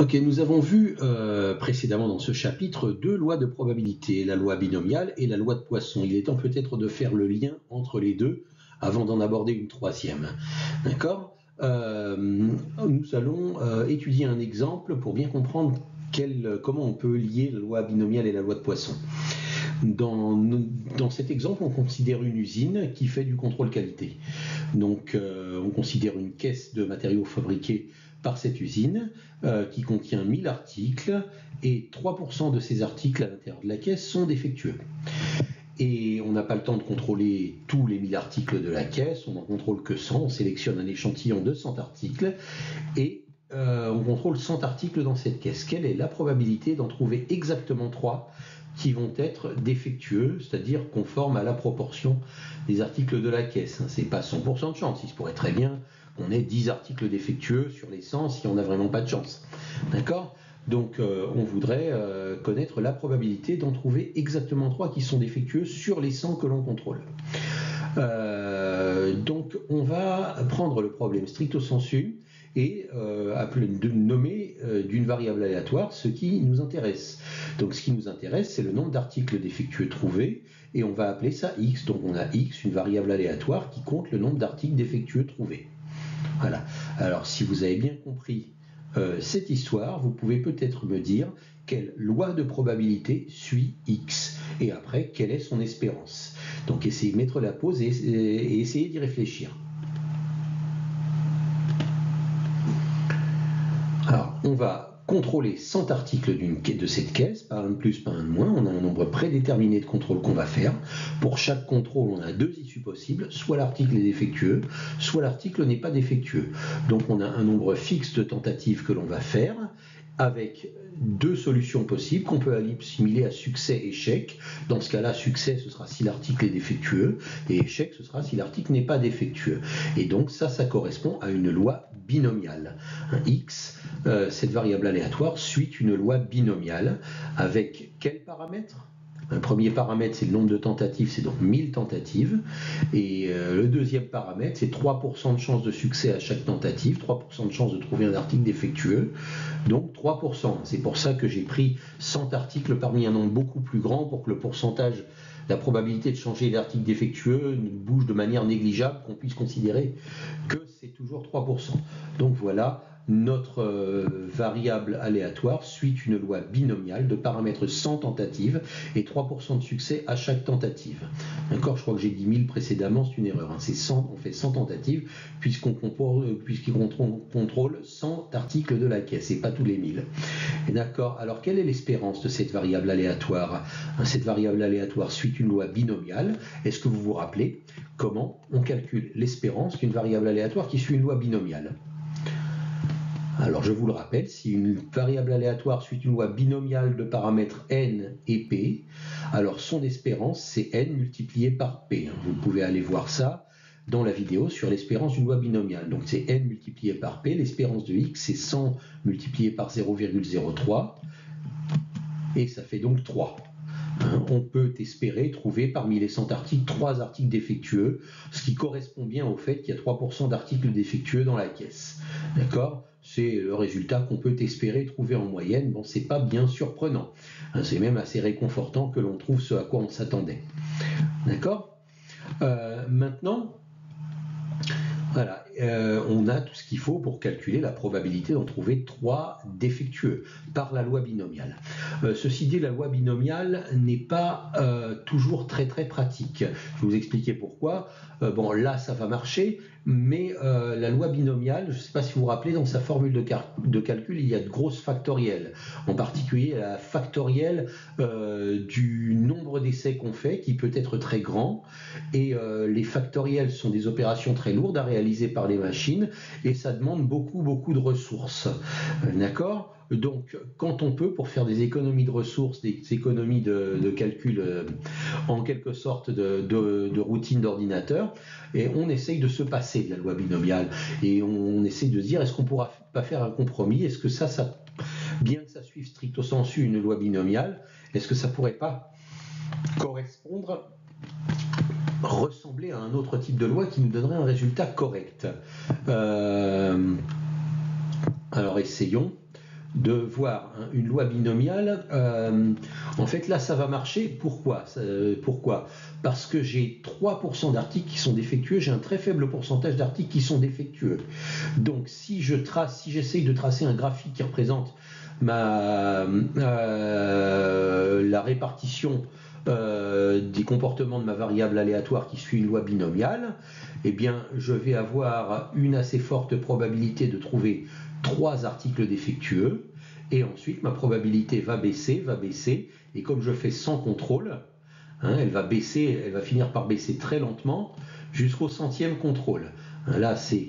Ok, nous avons vu précédemment dans ce chapitre deux lois de probabilité, la loi binomiale et la loi de Poisson. Il est temps peut-être de faire le lien entre les deux avant d'en aborder une troisième. D'accord Nous allons étudier un exemple pour bien comprendre comment on peut lier la loi binomiale et la loi de Poisson. Dans cet exemple, on considère une usine qui fait du contrôle qualité. Donc, on considère une caisse de matériaux fabriqués par cette usine qui contient 1000 articles et 3% de ces articles à l'intérieur de la caisse sont défectueux. Et on n'a pas le temps de contrôler tous les 1000 articles de la caisse, on n'en contrôle que 100, on sélectionne un échantillon de 100 articles et on contrôle 100 articles dans cette caisse. Quelle est la probabilité d'en trouver exactement 3 qui vont être défectueux, c'est-à-dire conformes à la proportion des articles de la caisse. Ce n'est pas 100% de chance, il se pourrait très bien qu'on ait 10 articles défectueux sur les 100 si on n'a vraiment pas de chance. D'accord ? Donc on voudrait connaître la probabilité d'en trouver exactement 3 qui sont défectueux sur les 100 que l'on contrôle. Donc on va prendre le problème stricto sensu et nommer d'une variable aléatoire ce qui nous intéresse. Donc ce qui nous intéresse, c'est le nombre d'articles défectueux trouvés, et on va appeler ça x. Donc on a x, une variable aléatoire qui compte le nombre d'articles défectueux trouvés. Voilà. Alors si vous avez bien compris cette histoire, vous pouvez peut-être me dire quelle loi de probabilité suit x, et après quelle est son espérance. Donc essayez de mettre la pause et essayez d'y réfléchir. Alors, on va contrôler 100 articles de cette caisse, pas un de plus, pas un de moins. On a un nombre prédéterminé de contrôles qu'on va faire. Pour chaque contrôle, on a deux issues possibles. Soit l'article est défectueux, soit l'article n'est pas défectueux. Donc on a un nombre fixe de tentatives que l'on va faire, avec deux solutions possibles qu'on peut assimiler à succès-échec. Dans ce cas-là, succès, ce sera si l'article est défectueux, et échec, ce sera si l'article n'est pas défectueux. Et donc ça correspond à une loi binomiale. X, cette variable aléatoire, suit une loi binomiale avec quels paramètres ? Un premier paramètre, c'est le nombre de tentatives, c'est donc 1000 tentatives. Et le deuxième paramètre, c'est 3% de chance de succès à chaque tentative, 3% de chance de trouver un article défectueux. Donc 3%. C'est pour ça que j'ai pris 100 articles parmi un nombre beaucoup plus grand pour que le pourcentage, la probabilité de changer l'article défectueux bouge de manière négligeable, qu'on puisse considérer que c'est toujours 3%. Donc voilà, notre variable aléatoire suit une loi binomiale de paramètres 100 tentatives et 3% de succès à chaque tentative. D'accord ? Je crois que j'ai dit 1000 précédemment, c'est une erreur. C'est 100, on fait 100 tentatives puisqu'il contrôle 100 articles de la caisse et pas tous les 1000. D'accord ? Alors quelle est l'espérance de cette variable aléatoire ? Cette variable aléatoire suit une loi binomiale. Est-ce que vous vous rappelez comment on calcule l'espérance d'une variable aléatoire qui suit une loi binomiale ? Alors je vous le rappelle, si une variable aléatoire suit une loi binomiale de paramètres n et p, alors son espérance c'est n multiplié par p. Vous pouvez aller voir ça dans la vidéo sur l'espérance d'une loi binomiale. Donc c'est n multiplié par p, l'espérance de x c'est 100 multiplié par 0,03 et ça fait donc 3. On peut espérer trouver parmi les 100 articles 3 articles défectueux, ce qui correspond bien au fait qu'il y a 3% d'articles défectueux dans la caisse. D'accord ? C'est le résultat qu'on peut espérer trouver en moyenne. Bon, c'est pas bien surprenant. C'est même assez réconfortant que l'on trouve ce à quoi on s'attendait. D'accord ? Maintenant, voilà, on a tout ce qu'il faut pour calculer la probabilité d'en trouver 3 défectueux par la loi binomiale. Ceci dit, la loi binomiale n'est pas toujours très pratique. Je vais vous expliquer pourquoi. Bon, là, ça va marcher, mais la loi binomiale, je ne sais pas si vous vous rappelez, dans sa formule de calcul, il y a de grosses factorielles. En particulier, la factorielle du nombre d'essais qu'on fait, qui peut être très grand, et les factoriels sont des opérations très lourdes à réaliser par les machines, et ça demande beaucoup de ressources. D'accord ? Donc, quand on peut, pour faire des économies de ressources, des économies de calcul, en quelque sorte de routine d'ordinateur, et on essaye de se passer de la loi binomiale, et on essaye de se dire, est-ce qu'on ne pourra pas faire un compromis ? Est-ce que bien que ça suive stricto sensu une loi binomiale, est-ce que ça ne pourrait pas ressembler à un autre type de loi qui nous donnerait un résultat correct ? Alors essayons. de voir une loi binomiale, en fait là ça va marcher. Pourquoi? Parce que j'ai 3% d'articles qui sont défectueux, j'ai un très faible pourcentage d'articles qui sont défectueux. Donc si j'essaye de tracer un graphique qui représente la répartition des comportements de ma variable aléatoire qui suit une loi binomiale, eh bien je vais avoir une assez forte probabilité de trouver 3 articles défectueux, et ensuite ma probabilité va baisser, et comme je fais sans contrôle, elle va finir par baisser très lentement jusqu'au 100e contrôle. Là c'est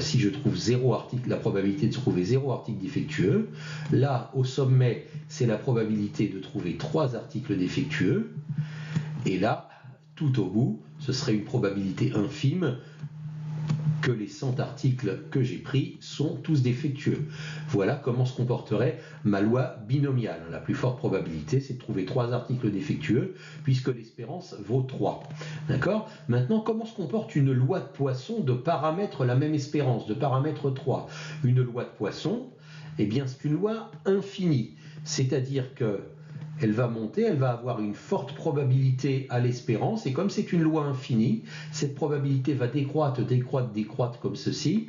si je trouve 0 article, la probabilité de trouver 0 article défectueux. Là au sommet c'est la probabilité de trouver 3 articles défectueux, et là tout au bout ce serait une probabilité infime que les 100 articles que j'ai pris sont tous défectueux. Voilà comment se comporterait ma loi binomiale. La plus forte probabilité, c'est de trouver 3 articles défectueux, puisque l'espérance vaut 3. D'accord ? Maintenant, comment se comporte une loi de Poisson de paramètre la même espérance, de paramètre 3 ? Une loi de Poisson, eh bien, c'est une loi infinie. C'est-à-dire que elle va monter, elle va avoir une forte probabilité à l'espérance, et comme c'est une loi infinie, cette probabilité va décroître comme ceci,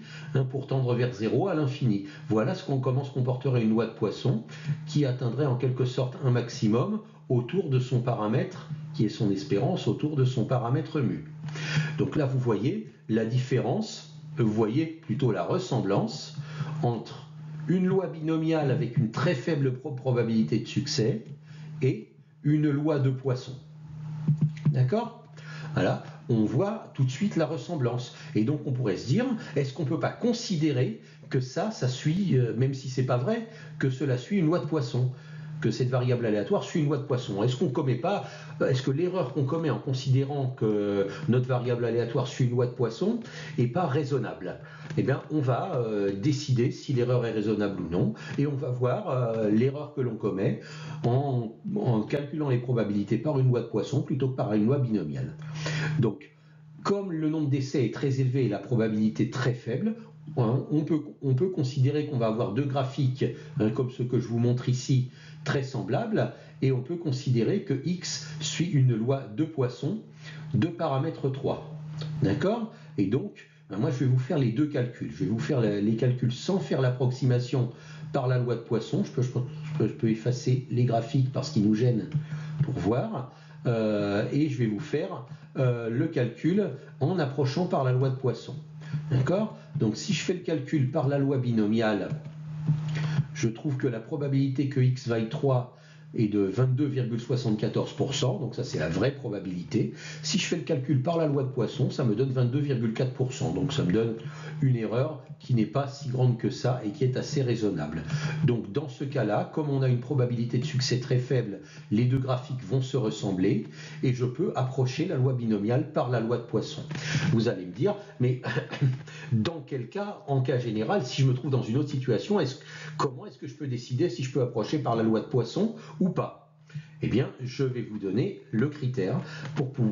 pour tendre vers 0 à l'infini. Voilà comment se comporterait une loi de Poisson, qui atteindrait en quelque sorte un maximum autour de son paramètre, qui est son espérance, autour de son paramètre mu. Donc là, vous voyez la différence, vous voyez plutôt la ressemblance entre une loi binomiale avec une très faible probabilité de succès et une loi de Poisson. D'accord ? Voilà, on voit tout de suite la ressemblance. Et donc on pourrait se dire, est-ce qu'on ne peut pas considérer que ça suit, même si ce n'est pas vrai, que cela suit une loi de Poisson, que cette variable aléatoire suit une loi de Poisson? Est-ce que l'erreur qu'on commet en considérant que notre variable aléatoire suit une loi de Poisson n'est pas raisonnable? Eh bien, on va décider si l'erreur est raisonnable ou non, et on va voir l'erreur que l'on commet en calculant les probabilités par une loi de Poisson plutôt que par une loi binomiale. Donc, comme le nombre d'essais est très élevé et la probabilité très faible, on peut considérer qu'on va avoir 2 graphiques, comme ceux que je vous montre ici, très semblables, et on peut considérer que X suit une loi de Poisson de paramètre 3. D'accord ? Et donc, moi je vais vous faire les 2 calculs. Je vais vous faire les calculs sans faire l'approximation par la loi de Poisson. Je peux effacer les graphiques parce qu'ils nous gênent pour voir. Et je vais vous faire le calcul en approchant par la loi de Poisson. D'accord ? Donc si je fais le calcul par la loi binomiale, je trouve que la probabilité que x vaille 3 est de 22,74%, donc ça c'est la vraie probabilité. Si je fais le calcul par la loi de Poisson, ça me donne 22,4%, donc ça me donne une erreur qui n'est pas si grande que ça et qui est assez raisonnable. Donc dans ce cas-là, comme on a une probabilité de succès très faible, les 2 graphiques vont se ressembler et je peux approcher la loi binomiale par la loi de Poisson. Vous allez me dire, mais dans quel cas, en cas général, si je me trouve dans une autre situation, comment est-ce que je peux décider si je peux approcher par la loi de Poisson ou pas? Eh bien, je vais vous donner le critère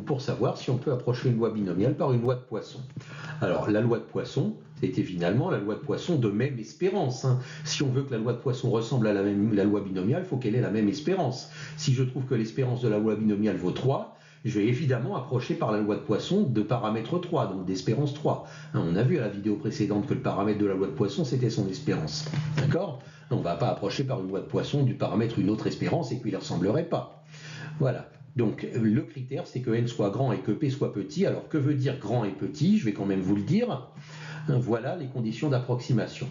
pour savoir si on peut approcher une loi binomiale par une loi de Poisson. Alors, la loi de Poisson, c'était finalement la loi de Poisson de même espérance. Si on veut que la loi de Poisson ressemble à la loi binomiale, il faut qu'elle ait la même espérance. Si je trouve que l'espérance de la loi binomiale vaut 3, je vais évidemment approcher par la loi de Poisson de paramètre 3, donc d'espérance 3. On a vu à la vidéo précédente que le paramètre de la loi de Poisson, c'était son espérance. D'accord ? On ne va pas approcher par une loi de Poisson du paramètre une autre espérance et qu'il ne ressemblerait pas. Voilà. Donc le critère, c'est que n soit grand et que p soit petit. Alors que veut dire grand et petit? Je vais quand même vous le dire. Voilà les conditions d'approximation.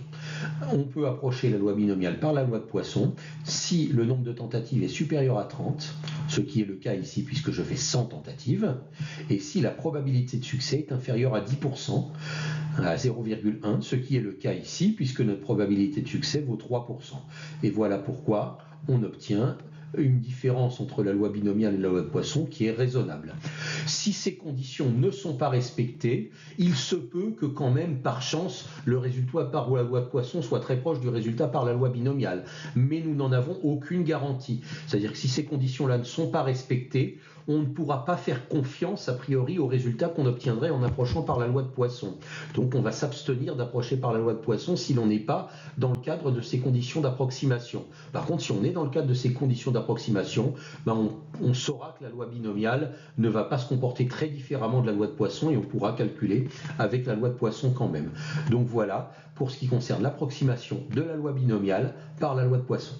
On peut approcher la loi binomiale par la loi de Poisson si le nombre de tentatives est supérieur à 30, ce qui est le cas ici puisque je fais 100 tentatives, et si la probabilité de succès est inférieure à 10%, à 0,1, ce qui est le cas ici puisque notre probabilité de succès vaut 3%. Et voilà pourquoi on obtient une différence entre la loi binomiale et la loi de Poisson qui est raisonnable. Si ces conditions ne sont pas respectées, il se peut que quand même, par chance, le résultat par la loi de Poisson soit très proche du résultat par la loi binomiale. Mais nous n'en avons aucune garantie. C'est-à-dire que si ces conditions-là ne sont pas respectées, on ne pourra pas faire confiance a priori aux résultats qu'on obtiendrait en approchant par la loi de Poisson. Donc on va s'abstenir d'approcher par la loi de Poisson si l'on n'est pas dans le cadre de ces conditions d'approximation. Par contre, si on est dans le cadre de ces conditions d'approximation, on saura que la loi binomiale ne va pas se comporter très différemment de la loi de Poisson et on pourra calculer avec la loi de Poisson quand même. Donc voilà pour ce qui concerne l'approximation de la loi binomiale par la loi de Poisson.